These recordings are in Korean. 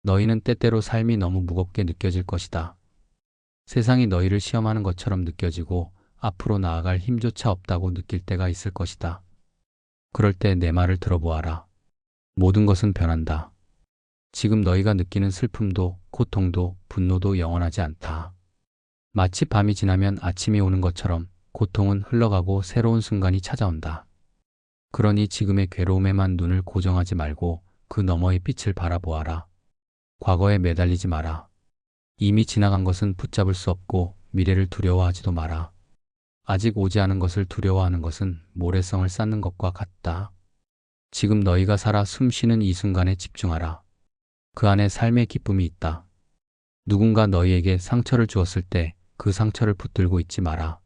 너희는 때때로 삶이 너무 무겁게 느껴질 것이다. 세상이 너희를 시험하는 것처럼 느껴지고 앞으로 나아갈 힘조차 없다고 느낄 때가 있을 것이다. 그럴 때 내 말을 들어보아라. 모든 것은 변한다. 지금 너희가 느끼는 슬픔도 고통도 분노도 영원하지 않다. 마치 밤이 지나면 아침이 오는 것처럼 고통은 흘러가고 새로운 순간이 찾아온다. 그러니 지금의 괴로움에만 눈을 고정하지 말고 그 너머의 빛을 바라보아라. 과거에 매달리지 마라. 이미 지나간 것은 붙잡을 수 없고 미래를 두려워하지도 마라. 아직 오지 않은 것을 두려워하는 것은 모래성을 쌓는 것과 같다. 지금 너희가 살아 숨쉬는 이 순간에 집중하라. 그 안에 삶의 기쁨이 있다. 누군가 너희에게 상처를 주었을 때 그 상처를 붙들고 있지 마라.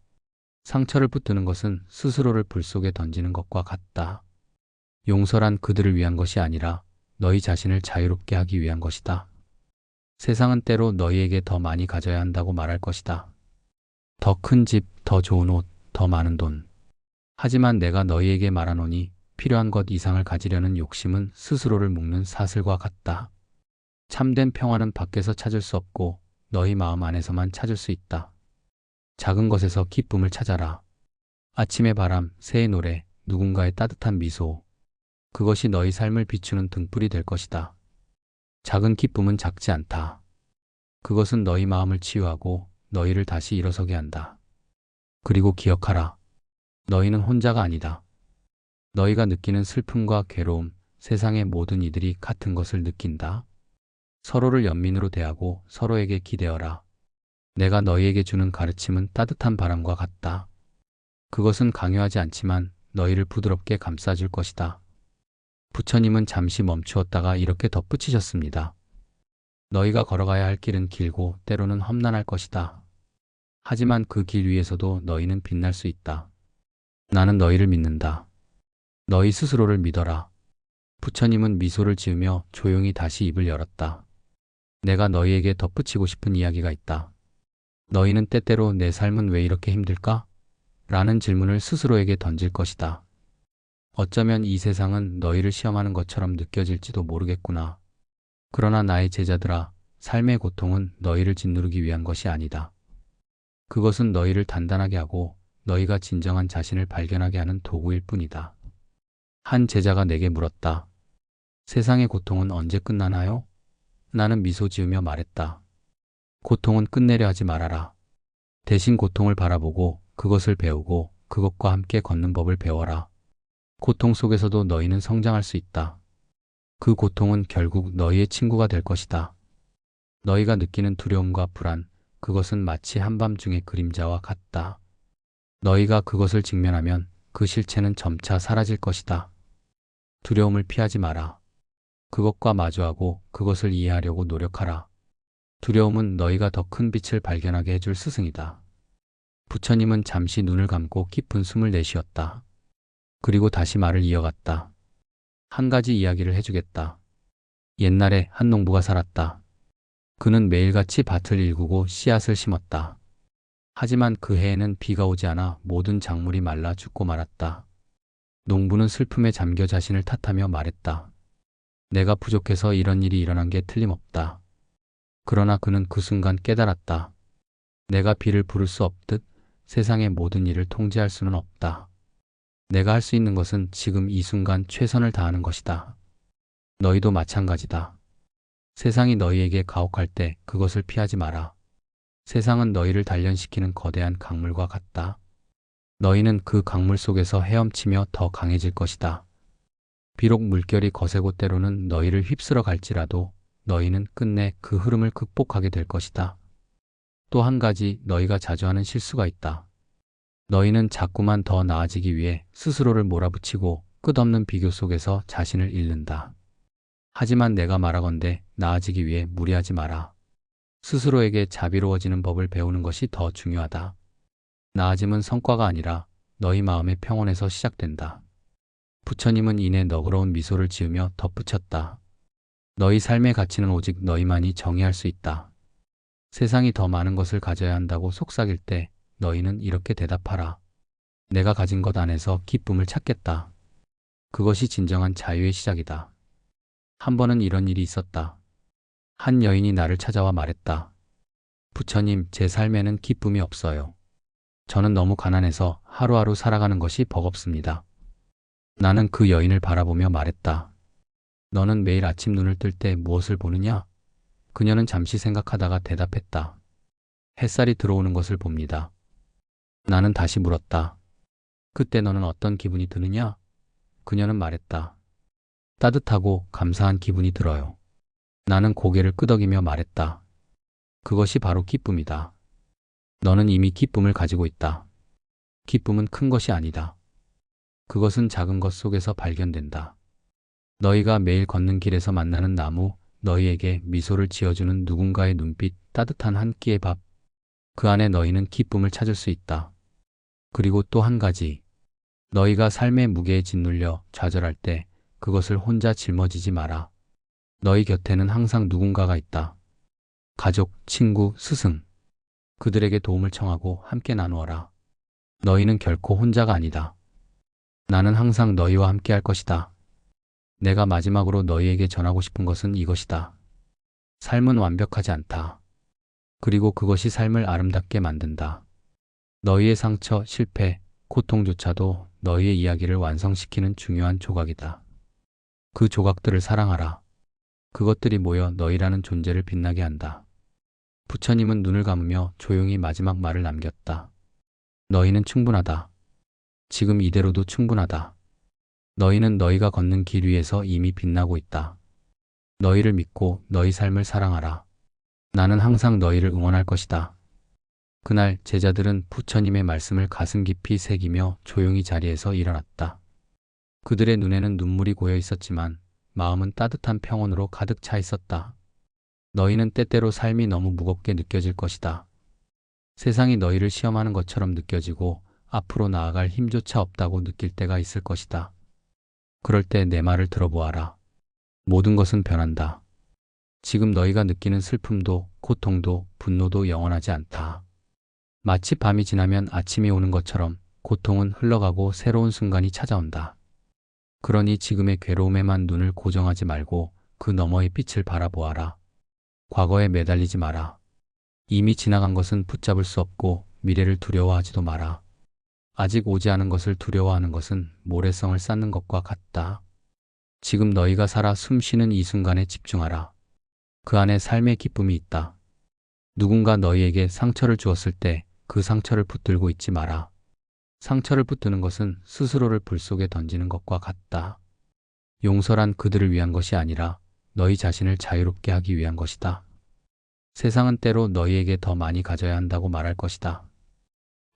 상처를 붙드는 것은 스스로를 불 속에 던지는 것과 같다. 용서란 그들을 위한 것이 아니라 너희 자신을 자유롭게 하기 위한 것이다. 세상은 때로 너희에게 더 많이 가져야 한다고 말할 것이다. 더 큰 집, 더 좋은 옷, 더 많은 돈. 하지만 내가 너희에게 말하노니 필요한 것 이상을 가지려는 욕심은 스스로를 묶는 사슬과 같다. 참된 평화는 밖에서 찾을 수 없고 너희 마음 안에서만 찾을 수 있다. 작은 것에서 기쁨을 찾아라. 아침의 바람, 새의 노래, 누군가의 따뜻한 미소. 그것이 너희 삶을 비추는 등불이 될 것이다. 작은 기쁨은 작지 않다. 그것은 너희 마음을 치유하고 너희를 다시 일어서게 한다. 그리고 기억하라. 너희는 혼자가 아니다. 너희가 느끼는 슬픔과 괴로움, 세상의 모든 이들이 같은 것을 느낀다. 서로를 연민으로 대하고 서로에게 기대어라. 내가 너희에게 주는 가르침은 따뜻한 바람과 같다. 그것은 강요하지 않지만 너희를 부드럽게 감싸줄 것이다. 부처님은 잠시 멈추었다가 이렇게 덧붙이셨습니다. 너희가 걸어가야 할 길은 길고 때로는 험난할 것이다. 하지만 그 길 위에서도 너희는 빛날 수 있다. 나는 너희를 믿는다. 너희 스스로를 믿어라. 부처님은 미소를 지으며 조용히 다시 입을 열었다. 내가 너희에게 덧붙이고 싶은 이야기가 있다. 너희는 때때로 내 삶은 왜 이렇게 힘들까? 라는 질문을 스스로에게 던질 것이다. 어쩌면 이 세상은 너희를 시험하는 것처럼 느껴질지도 모르겠구나. 그러나 나의 제자들아, 삶의 고통은 너희를 짓누르기 위한 것이 아니다. 그것은 너희를 단단하게 하고 너희가 진정한 자신을 발견하게 하는 도구일 뿐이다. 한 제자가 내게 물었다. 세상의 고통은 언제 끝나나요? 나는 미소 지으며 말했다. 고통은 끝내려 하지 말아라. 대신 고통을 바라보고 그것을 배우고 그것과 함께 걷는 법을 배워라. 고통 속에서도 너희는 성장할 수 있다. 그 고통은 결국 너희의 친구가 될 것이다. 너희가 느끼는 두려움과 불안, 그것은 마치 한밤중의 그림자와 같다. 너희가 그것을 직면하면 그 실체는 점차 사라질 것이다. 두려움을 피하지 마라. 그것과 마주하고 그것을 이해하려고 노력하라. 두려움은 너희가 더 큰 빛을 발견하게 해줄 스승이다. 부처님은 잠시 눈을 감고 깊은 숨을 내쉬었다. 그리고 다시 말을 이어갔다. 한 가지 이야기를 해주겠다. 옛날에 한 농부가 살았다. 그는 매일같이 밭을 일구고 씨앗을 심었다. 하지만 그 해에는 비가 오지 않아 모든 작물이 말라 죽고 말았다. 농부는 슬픔에 잠겨 자신을 탓하며 말했다. 내가 부족해서 이런 일이 일어난 게 틀림없다. 그러나 그는 그 순간 깨달았다. 내가 비를 부를 수 없듯 세상의 모든 일을 통제할 수는 없다. 내가 할 수 있는 것은 지금 이 순간 최선을 다하는 것이다. 너희도 마찬가지다. 세상이 너희에게 가혹할 때 그것을 피하지 마라. 세상은 너희를 단련시키는 거대한 강물과 같다. 너희는 그 강물 속에서 헤엄치며 더 강해질 것이다. 비록 물결이 거세고 때로는 너희를 휩쓸어 갈지라도 너희는 끝내 그 흐름을 극복하게 될 것이다. 또 한 가지 너희가 자주 하는 실수가 있다. 너희는 자꾸만 더 나아지기 위해 스스로를 몰아붙이고 끝없는 비교 속에서 자신을 잃는다. 하지만 내가 말하건대 나아지기 위해 무리하지 마라. 스스로에게 자비로워지는 법을 배우는 것이 더 중요하다. 나아짐은 성과가 아니라 너희 마음의 평온에서 시작된다. 부처님은 이내 너그러운 미소를 지으며 덧붙였다. 너희 삶의 가치는 오직 너희만이 정의할 수 있다. 세상이 더 많은 것을 가져야 한다고 속삭일 때 너희는 이렇게 대답하라. 내가 가진 것 안에서 기쁨을 찾겠다. 그것이 진정한 자유의 시작이다. 한 번은 이런 일이 있었다. 한 여인이 나를 찾아와 말했다. 부처님, 제 삶에는 기쁨이 없어요. 저는 너무 가난해서 하루하루 살아가는 것이 버겁습니다. 나는 그 여인을 바라보며 말했다. 너는 매일 아침 눈을 뜰 때 무엇을 보느냐? 그녀는 잠시 생각하다가 대답했다. 햇살이 들어오는 것을 봅니다. 나는 다시 물었다. 그때 너는 어떤 기분이 드느냐? 그녀는 말했다. 따뜻하고 감사한 기분이 들어요. 나는 고개를 끄덕이며 말했다. 그것이 바로 기쁨이다. 너는 이미 기쁨을 가지고 있다. 기쁨은 큰 것이 아니다. 그것은 작은 것 속에서 발견된다. 너희가 매일 걷는 길에서 만나는 나무, 너희에게 미소를 지어주는 누군가의 눈빛, 따뜻한 한 끼의 밥. 그 안에 너희는 기쁨을 찾을 수 있다. 그리고 또 한 가지. 너희가 삶의 무게에 짓눌려 좌절할 때 그것을 혼자 짊어지지 마라. 너희 곁에는 항상 누군가가 있다. 가족, 친구, 스승. 그들에게 도움을 청하고 함께 나누어라. 너희는 결코 혼자가 아니다. 나는 항상 너희와 함께 할 것이다. 내가 마지막으로 너희에게 전하고 싶은 것은 이것이다. 삶은 완벽하지 않다. 그리고 그것이 삶을 아름답게 만든다. 너희의 상처, 실패, 고통조차도 너희의 이야기를 완성시키는 중요한 조각이다. 그 조각들을 사랑하라. 그것들이 모여 너희라는 존재를 빛나게 한다. 부처님은 눈을 감으며 조용히 마지막 말을 남겼다. 너희는 충분하다. 지금 이대로도 충분하다. 너희는 너희가 걷는 길 위에서 이미 빛나고 있다. 너희를 믿고 너희 삶을 사랑하라. 나는 항상 너희를 응원할 것이다. 그날 제자들은 부처님의 말씀을 가슴 깊이 새기며 조용히 자리에서 일어났다. 그들의 눈에는 눈물이 고여 있었지만 마음은 따뜻한 평온으로 가득 차 있었다. 너희는 때때로 삶이 너무 무겁게 느껴질 것이다. 세상이 너희를 시험하는 것처럼 느껴지고 앞으로 나아갈 힘조차 없다고 느낄 때가 있을 것이다. 그럴 때 내 말을 들어보아라. 모든 것은 변한다. 지금 너희가 느끼는 슬픔도 고통도 분노도 영원하지 않다. 마치 밤이 지나면 아침이 오는 것처럼 고통은 흘러가고 새로운 순간이 찾아온다. 그러니 지금의 괴로움에만 눈을 고정하지 말고 그 너머의 빛을 바라보아라. 과거에 매달리지 마라. 이미 지나간 것은 붙잡을 수 없고 미래를 두려워하지도 마라. 아직 오지 않은 것을 두려워하는 것은 모래성을 쌓는 것과 같다. 지금 너희가 살아 숨 쉬는 이 순간에 집중하라. 그 안에 삶의 기쁨이 있다. 누군가 너희에게 상처를 주었을 때 그 상처를 붙들고 있지 마라. 상처를 붙드는 것은 스스로를 불 속에 던지는 것과 같다. 용서란 그들을 위한 것이 아니라 너희 자신을 자유롭게 하기 위한 것이다. 세상은 때로 너희에게 더 많이 가져야 한다고 말할 것이다.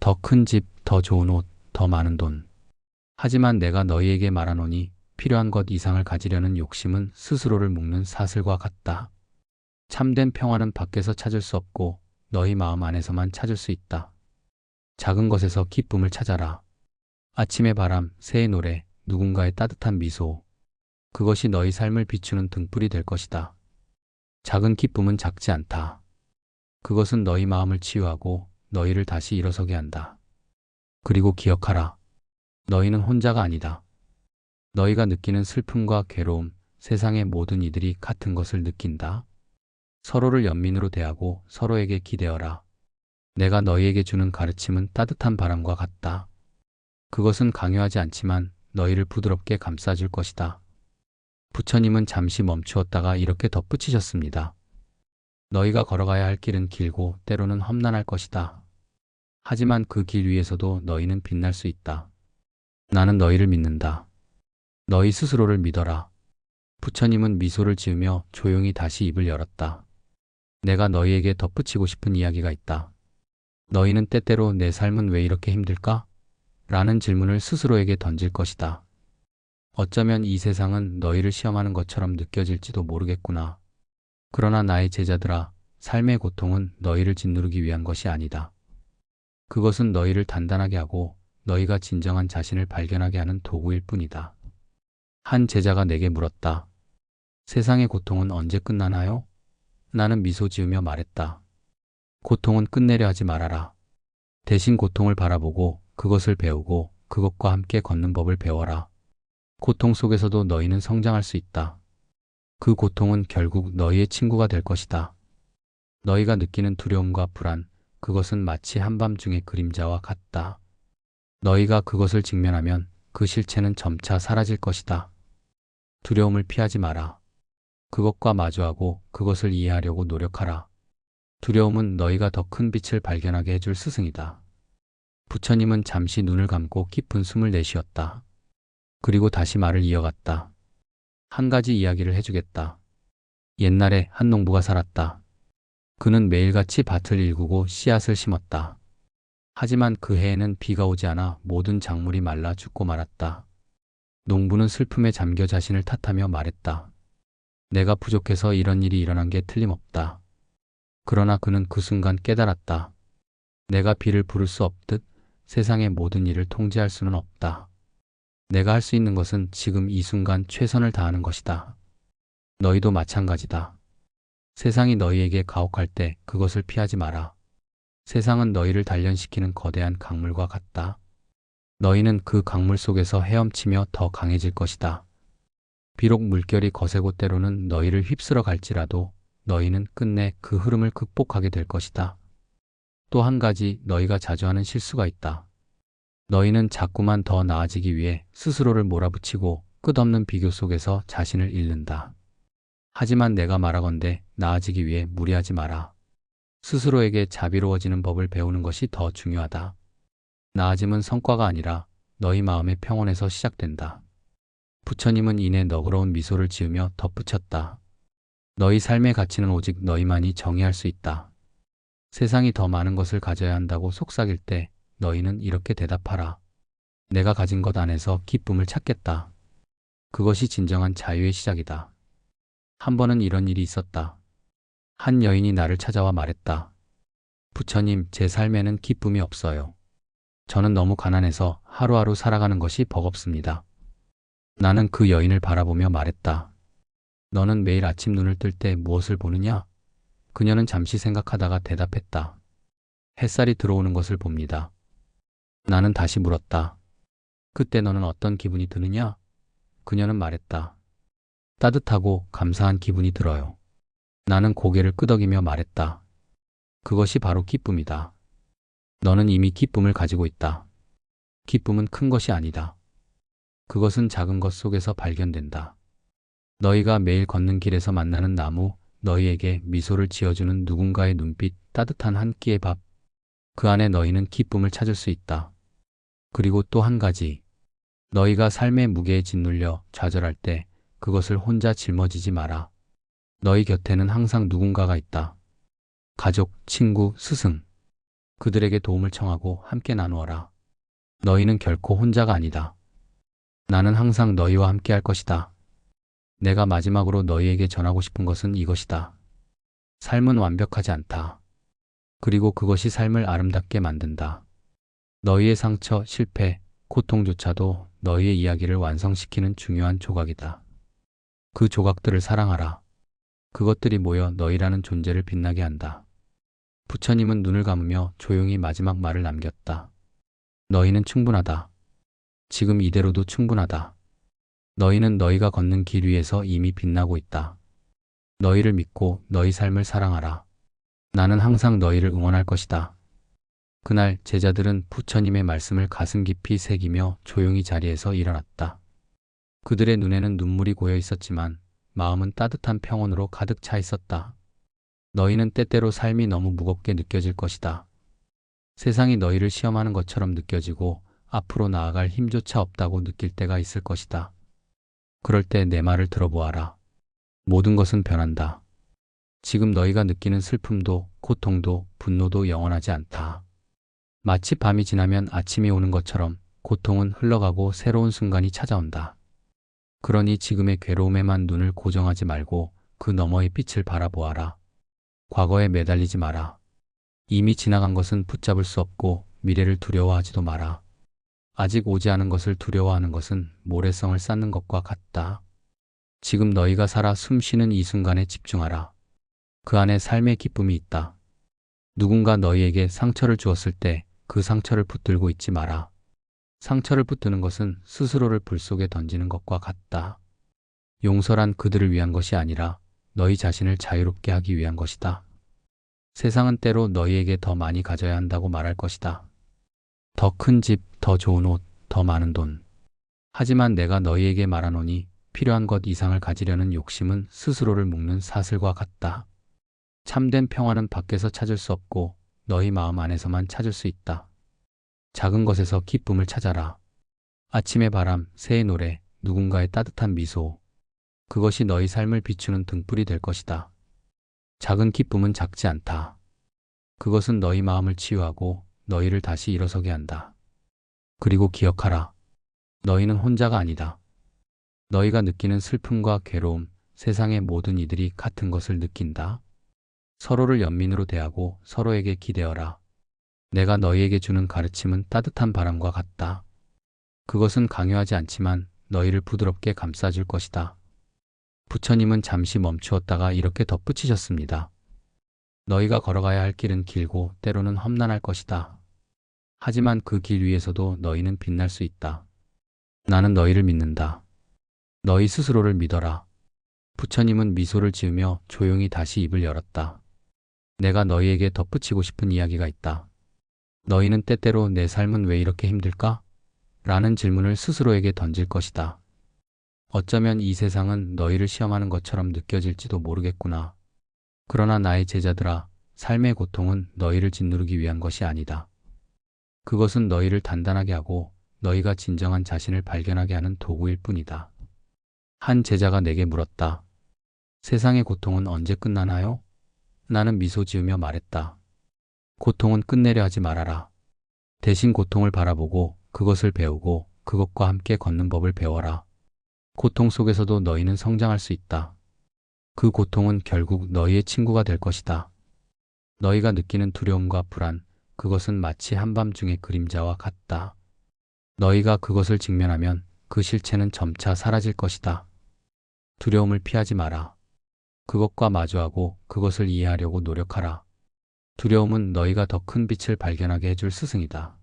더 큰 집, 더 좋은 옷, 더 많은 돈. 하지만 내가 너희에게 말하노니 필요한 것 이상을 가지려는 욕심은 스스로를 묶는 사슬과 같다. 참된 평화는 밖에서 찾을 수 없고 너희 마음 안에서만 찾을 수 있다. 작은 것에서 기쁨을 찾아라. 아침의 바람, 새의 노래, 누군가의 따뜻한 미소. 그것이 너희 삶을 비추는 등불이 될 것이다. 작은 기쁨은 작지 않다. 그것은 너희 마음을 치유하고 너희를 다시 일어서게 한다. 그리고 기억하라. 너희는 혼자가 아니다. 너희가 느끼는 슬픔과 괴로움, 세상의 모든 이들이 같은 것을 느낀다. 서로를 연민으로 대하고 서로에게 기대어라. 내가 너희에게 주는 가르침은 따뜻한 바람과 같다. 그것은 강요하지 않지만 너희를 부드럽게 감싸줄 것이다. 부처님은 잠시 멈추었다가 이렇게 덧붙이셨습니다. 너희가 걸어가야 할 길은 길고 때로는 험난할 것이다. 하지만 그 길 위에서도 너희는 빛날 수 있다. 나는 너희를 믿는다. 너희 스스로를 믿어라. 부처님은 미소를 지으며 조용히 다시 입을 열었다. 내가 너희에게 덧붙이고 싶은 이야기가 있다. 너희는 때때로 내 삶은 왜 이렇게 힘들까? 라는 질문을 스스로에게 던질 것이다. 어쩌면 이 세상은 너희를 시험하는 것처럼 느껴질지도 모르겠구나. 그러나 나의 제자들아, 삶의 고통은 너희를 짓누르기 위한 것이 아니다. 그것은 너희를 단단하게 하고 너희가 진정한 자신을 발견하게 하는 도구일 뿐이다. 한 제자가 내게 물었다. 세상의 고통은 언제 끝나나요? 나는 미소 지으며 말했다. 고통은 끝내려 하지 말아라. 대신 고통을 바라보고 그것을 배우고 그것과 함께 걷는 법을 배워라. 고통 속에서도 너희는 성장할 수 있다. 그 고통은 결국 너희의 친구가 될 것이다. 너희가 느끼는 두려움과 불안, 그것은 마치 한밤중의 그림자와 같다. 너희가 그것을 직면하면 그 실체는 점차 사라질 것이다. 두려움을 피하지 마라. 그것과 마주하고 그것을 이해하려고 노력하라. 두려움은 너희가 더 큰 빛을 발견하게 해줄 스승이다. 부처님은 잠시 눈을 감고 깊은 숨을 내쉬었다. 그리고 다시 말을 이어갔다. 한 가지 이야기를 해주겠다. 옛날에 한 농부가 살았다. 그는 매일같이 밭을 일구고 씨앗을 심었다. 하지만 그 해에는 비가 오지 않아 모든 작물이 말라 죽고 말았다. 농부는 슬픔에 잠겨 자신을 탓하며 말했다. 내가 부족해서 이런 일이 일어난 게 틀림없다. 그러나 그는 그 순간 깨달았다. 내가 비를 부를 수 없듯 세상의 모든 일을 통제할 수는 없다. 내가 할 수 있는 것은 지금 이 순간 최선을 다하는 것이다. 너희도 마찬가지다. 세상이 너희에게 가혹할 때 그것을 피하지 마라. 세상은 너희를 단련시키는 거대한 강물과 같다. 너희는 그 강물 속에서 헤엄치며 더 강해질 것이다. 비록 물결이 거세고 때로는 너희를 휩쓸어 갈지라도 너희는 끝내 그 흐름을 극복하게 될 것이다. 또 한 가지 너희가 자주 하는 실수가 있다. 너희는 자꾸만 더 나아지기 위해 스스로를 몰아붙이고 끝없는 비교 속에서 자신을 잃는다. 하지만 내가 말하건대 나아지기 위해 무리하지 마라. 스스로에게 자비로워지는 법을 배우는 것이 더 중요하다. 나아짐은 성과가 아니라 너희 마음의 평온에서 시작된다. 부처님은 이내 너그러운 미소를 지으며 덧붙였다. 너희 삶의 가치는 오직 너희만이 정의할 수 있다. 세상이 더 많은 것을 가져야 한다고 속삭일 때 너희는 이렇게 대답하라. 내가 가진 것 안에서 기쁨을 찾겠다. 그것이 진정한 자유의 시작이다. 한 번은 이런 일이 있었다. 한 여인이 나를 찾아와 말했다. 부처님, 제 삶에는 기쁨이 없어요. 저는 너무 가난해서 하루하루 살아가는 것이 버겁습니다. 나는 그 여인을 바라보며 말했다. 너는 매일 아침 눈을 뜰 때 무엇을 보느냐? 그녀는 잠시 생각하다가 대답했다. 햇살이 들어오는 것을 봅니다. 나는 다시 물었다. 그때 너는 어떤 기분이 드느냐? 그녀는 말했다. 따뜻하고 감사한 기분이 들어요. 나는 고개를 끄덕이며 말했다. 그것이 바로 기쁨이다. 너는 이미 기쁨을 가지고 있다. 기쁨은 큰 것이 아니다. 그것은 작은 것 속에서 발견된다. 너희가 매일 걷는 길에서 만나는 나무, 너희에게 미소를 지어주는 누군가의 눈빛, 따뜻한 한 끼의 밥. 그 안에 너희는 기쁨을 찾을 수 있다. 그리고 또 한 가지. 너희가 삶의 무게에 짓눌려 좌절할 때 그것을 혼자 짊어지지 마라. 너희 곁에는 항상 누군가가 있다. 가족, 친구, 스승. 그들에게 도움을 청하고 함께 나누어라. 너희는 결코 혼자가 아니다. 나는 항상 너희와 함께 할 것이다. 내가 마지막으로 너희에게 전하고 싶은 것은 이것이다. 삶은 완벽하지 않다. 그리고 그것이 삶을 아름답게 만든다. 너희의 상처, 실패, 고통조차도 너희의 이야기를 완성시키는 중요한 조각이다. 그 조각들을 사랑하라. 그것들이 모여 너희라는 존재를 빛나게 한다. 부처님은 눈을 감으며 조용히 마지막 말을 남겼다. 너희는 충분하다. 지금 이대로도 충분하다. 너희는 너희가 걷는 길 위에서 이미 빛나고 있다. 너희를 믿고 너희 삶을 사랑하라. 나는 항상 너희를 응원할 것이다. 그날 제자들은 부처님의 말씀을 가슴 깊이 새기며 조용히 자리에서 일어났다. 그들의 눈에는 눈물이 고여 있었지만 마음은 따뜻한 평온으로 가득 차 있었다. 너희는 때때로 삶이 너무 무겁게 느껴질 것이다. 세상이 너희를 시험하는 것처럼 느껴지고 앞으로 나아갈 힘조차 없다고 느낄 때가 있을 것이다. 그럴 때 내 말을 들어보아라. 모든 것은 변한다. 지금 너희가 느끼는 슬픔도 고통도 분노도 영원하지 않다. 마치 밤이 지나면 아침이 오는 것처럼 고통은 흘러가고 새로운 순간이 찾아온다. 그러니 지금의 괴로움에만 눈을 고정하지 말고 그 너머의 빛을 바라보아라. 과거에 매달리지 마라. 이미 지나간 것은 붙잡을 수 없고 미래를 두려워하지도 마라. 아직 오지 않은 것을 두려워하는 것은 모래성을 쌓는 것과 같다. 지금 너희가 살아 숨쉬는 이 순간에 집중하라. 그 안에 삶의 기쁨이 있다. 누군가 너희에게 상처를 주었을 때 그 상처를 붙들고 있지 마라. 상처를 붙드는 것은 스스로를 불 속에 던지는 것과 같다. 용서란 그들을 위한 것이 아니라 너희 자신을 자유롭게 하기 위한 것이다. 세상은 때로 너희에게 더 많이 가져야 한다고 말할 것이다. 더 큰 집, 더 좋은 옷, 더 많은 돈. 하지만 내가 너희에게 말하노니 필요한 것 이상을 가지려는 욕심은 스스로를 묶는 사슬과 같다. 참된 평화는 밖에서 찾을 수 없고 너희 마음 안에서만 찾을 수 있다. 작은 것에서 기쁨을 찾아라. 아침의 바람, 새의 노래, 누군가의 따뜻한 미소. 그것이 너희 삶을 비추는 등불이 될 것이다. 작은 기쁨은 작지 않다. 그것은 너희 마음을 치유하고 너희를 다시 일어서게 한다. 그리고 기억하라. 너희는 혼자가 아니다. 너희가 느끼는 슬픔과 괴로움, 세상의 모든 이들이 같은 것을 느낀다. 서로를 연민으로 대하고 서로에게 기대어라. 내가 너희에게 주는 가르침은 따뜻한 바람과 같다. 그것은 강요하지 않지만 너희를 부드럽게 감싸줄 것이다. 부처님은 잠시 멈추었다가 이렇게 덧붙이셨습니다. 너희가 걸어가야 할 길은 길고 때로는 험난할 것이다. 하지만 그 길 위에서도 너희는 빛날 수 있다. 나는 너희를 믿는다. 너희 스스로를 믿어라. 부처님은 미소를 지으며 조용히 다시 입을 열었다. 내가 너희에게 덧붙이고 싶은 이야기가 있다. 너희는 때때로 내 삶은 왜 이렇게 힘들까? 라는 질문을 스스로에게 던질 것이다. 어쩌면 이 세상은 너희를 시험하는 것처럼 느껴질지도 모르겠구나. 그러나 나의 제자들아, 삶의 고통은 너희를 짓누르기 위한 것이 아니다. 그것은 너희를 단단하게 하고 너희가 진정한 자신을 발견하게 하는 도구일 뿐이다. 한 제자가 내게 물었다. 세상의 고통은 언제 끝나나요? 나는 미소 지으며 말했다. 고통은 끝내려 하지 말아라. 대신 고통을 바라보고 그것을 배우고 그것과 함께 걷는 법을 배워라. 고통 속에서도 너희는 성장할 수 있다. 그 고통은 결국 너희의 친구가 될 것이다. 너희가 느끼는 두려움과 불안, 그것은 마치 한밤중의 그림자와 같다. 너희가 그것을 직면하면 그 실체는 점차 사라질 것이다. 두려움을 피하지 마라. 그것과 마주하고 그것을 이해하려고 노력하라. 두려움은 너희가 더 큰 빛을 발견하게 해줄 스승이다.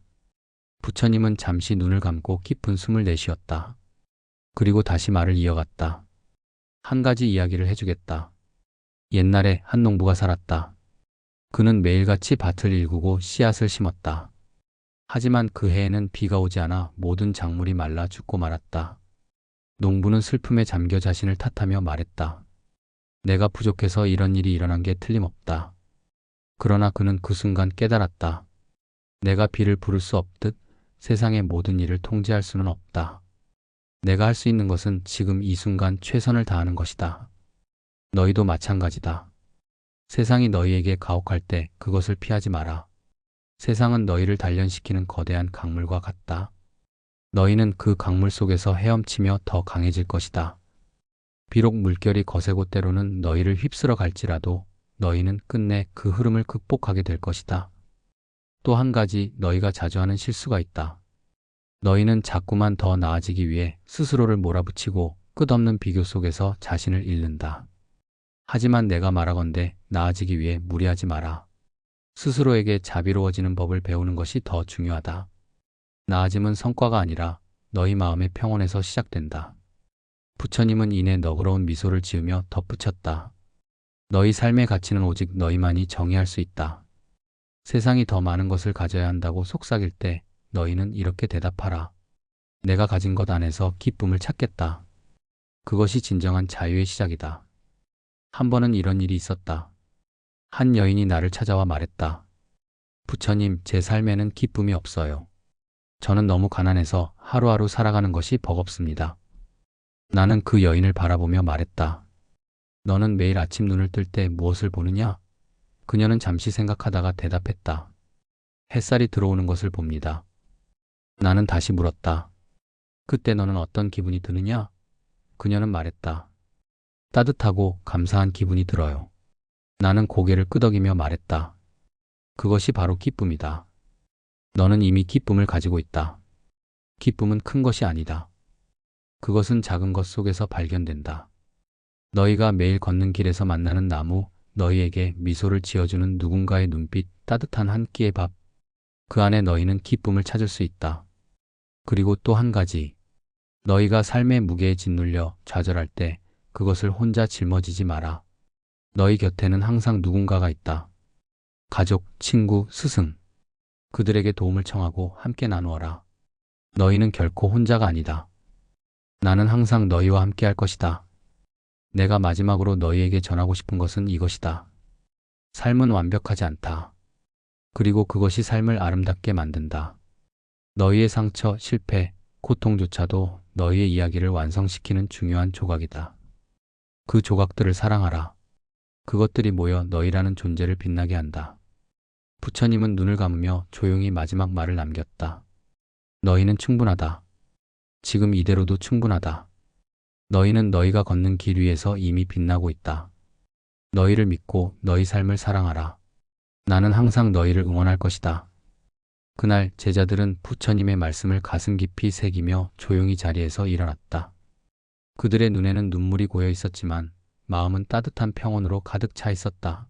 부처님은 잠시 눈을 감고 깊은 숨을 내쉬었다. 그리고 다시 말을 이어갔다. 한 가지 이야기를 해주겠다. 옛날에 한 농부가 살았다. 그는 매일같이 밭을 일구고 씨앗을 심었다. 하지만 그 해에는 비가 오지 않아 모든 작물이 말라 죽고 말았다. 농부는 슬픔에 잠겨 자신을 탓하며 말했다. 내가 부족해서 이런 일이 일어난 게 틀림없다. 그러나 그는 그 순간 깨달았다. 내가 비를 부를 수 없듯 세상의 모든 일을 통제할 수는 없다. 내가 할 수 있는 것은 지금 이 순간 최선을 다하는 것이다. 너희도 마찬가지다. 세상이 너희에게 가혹할 때 그것을 피하지 마라. 세상은 너희를 단련시키는 거대한 강물과 같다. 너희는 그 강물 속에서 헤엄치며 더 강해질 것이다. 비록 물결이 거세고 때로는 너희를 휩쓸어 갈지라도 너희는 끝내 그 흐름을 극복하게 될 것이다. 또 한 가지 너희가 자주 하는 실수가 있다. 너희는 자꾸만 더 나아지기 위해 스스로를 몰아붙이고 끝없는 비교 속에서 자신을 잃는다. 하지만 내가 말하건대 나아지기 위해 무리하지 마라. 스스로에게 자비로워지는 법을 배우는 것이 더 중요하다. 나아짐은 성과가 아니라 너희 마음의 평온에서 시작된다. 부처님은 이내 너그러운 미소를 지으며 덧붙였다. 너희 삶의 가치는 오직 너희만이 정의할 수 있다. 세상이 더 많은 것을 가져야 한다고 속삭일 때 너희는 이렇게 대답하라. 내가 가진 것 안에서 기쁨을 찾겠다. 그것이 진정한 자유의 시작이다. 한 번은 이런 일이 있었다. 한 여인이 나를 찾아와 말했다. 부처님, 제 삶에는 기쁨이 없어요. 저는 너무 가난해서 하루하루 살아가는 것이 버겁습니다. 나는 그 여인을 바라보며 말했다. 너는 매일 아침 눈을 뜰 때 무엇을 보느냐? 그녀는 잠시 생각하다가 대답했다. 햇살이 들어오는 것을 봅니다. 나는 다시 물었다. 그때 너는 어떤 기분이 드느냐? 그녀는 말했다. 따뜻하고 감사한 기분이 들어요. 나는 고개를 끄덕이며 말했다. 그것이 바로 기쁨이다. 너는 이미 기쁨을 가지고 있다. 기쁨은 큰 것이 아니다. 그것은 작은 것 속에서 발견된다. 너희가 매일 걷는 길에서 만나는 나무, 너희에게 미소를 지어주는 누군가의 눈빛, 따뜻한 한 끼의 밥. 그 안에 너희는 기쁨을 찾을 수 있다. 그리고 또 한 가지. 너희가 삶의 무게에 짓눌려 좌절할 때 그것을 혼자 짊어지지 마라. 너희 곁에는 항상 누군가가 있다. 가족, 친구, 스승. 그들에게 도움을 청하고 함께 나누어라. 너희는 결코 혼자가 아니다. 나는 항상 너희와 함께 할 것이다. 내가 마지막으로 너희에게 전하고 싶은 것은 이것이다. 삶은 완벽하지 않다. 그리고 그것이 삶을 아름답게 만든다. 너희의 상처, 실패, 고통조차도 너희의 이야기를 완성시키는 중요한 조각이다. 그 조각들을 사랑하라. 그것들이 모여 너희라는 존재를 빛나게 한다. 부처님은 눈을 감으며 조용히 마지막 말을 남겼다. 너희는 충분하다. 지금 이대로도 충분하다. 너희는 너희가 걷는 길 위에서 이미 빛나고 있다. 너희를 믿고 너희 삶을 사랑하라. 나는 항상 너희를 응원할 것이다. 그날 제자들은 부처님의 말씀을 가슴 깊이 새기며 조용히 자리에서 일어났다. 그들의 눈에는 눈물이 고여 있었지만 마음은 따뜻한 평온으로 가득 차 있었다.